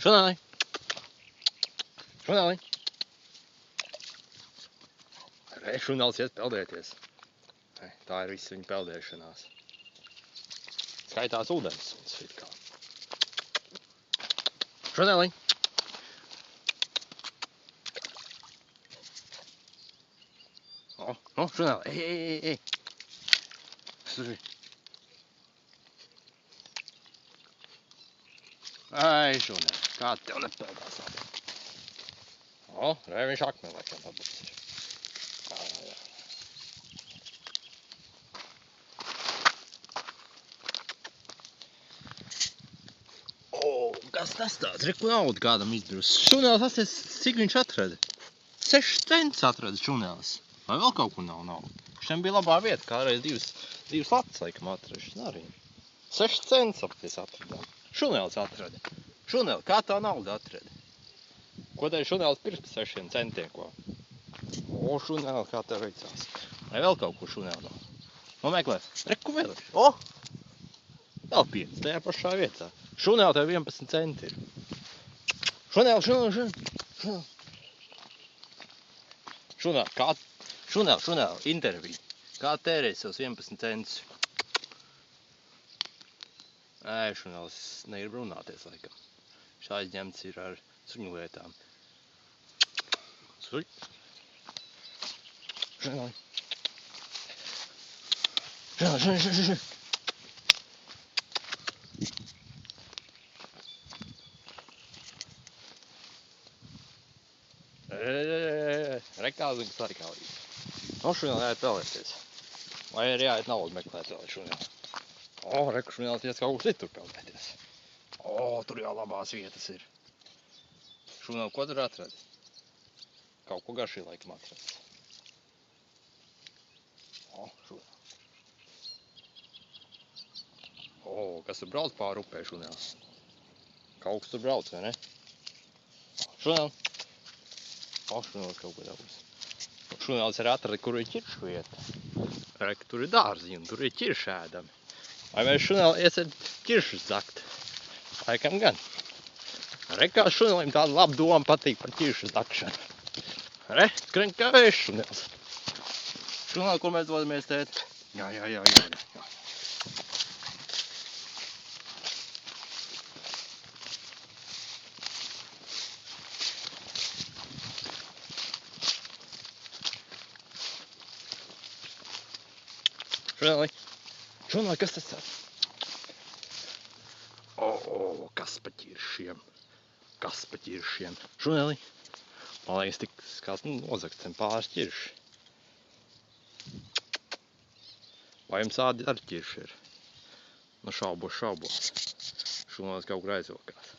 Šunēli! Šunēli! Re, šunēlis iet peldēties. Tā ir viss viņa peldēšanās. Skaitās ūdens. Šunēli! O, šunēli! Ej! Suri! Ai, šunēli! Kā tev nepeldās labi? O, re, viņš akmeni laikam pabūs ir. Kas tas tāds? Re, ko naudu kādam izdrus. Šunēlis asties, cik viņš atrada? 6 centus atrada šunēlis. Vai vēl kaut kur nav naudu? Šiem bija labā vieta, kādreiz divas latas laikam atrašas. Arī 6 centus apties atradām. Šunēlis atrada. Šunēli, kā tā nauda atrada? Ko tev šunēlis pirks par 6 centiem, ko? O, šunēli, kā tev veicās? Vai vēl kaut kur šunēli nav? Nomeklē. Re, ko vēl ir? O! Vēl 5, tajā pašā vietā. Šunēli tev 11 centi ir. Šunēli. Šunēli, interviju. Kā tērēt savus 11 centus? Ē, šunēlis negrib runāties laikam. Viņš aizņemts ir ar suņu lietām. Suļ. Šunēli. Re, kā zina, kas arī kā līdzi. No, šunēli jāiet peldēties. Vai arī jāiet naudu meklēt vēl šunēli. O, re, ka šunēlis iet kaut kur citur peldēties. O, tur jau labās vietas ir. Šunēli, ko tur atradi? Kaut ko garšīgi laikam atradi. O, šunēli. O, kas tur brauc pāri upē šunēlis? Kaut kas tur brauc, vai ne? Šunēli. O, šunēlis kaut ko dabūs. Šunēlis arī atrada, kur ir ķiršu vieta. Re, ka tur ir dārziņi, tur ir ķirši ēdami. Vai mēs šunēli iesiet ķiršus zakt? Laikam gan. Re, kā šunēlim tāda laba doma patīk par ķiršu zakšanu. Re, skrien kā vējš šunēlis. Šunēli, kur mēs dodamies, tēt? Jā. Šunēli, kas tas tāds? O, kas pa ķiršiem? Šunēli, man liekas, tik kāds nozagts zem pāris ķirši. Vai jums ādi ar ķirši ir? Nu šaubos. Šunēlis kaut kur aizvilkās.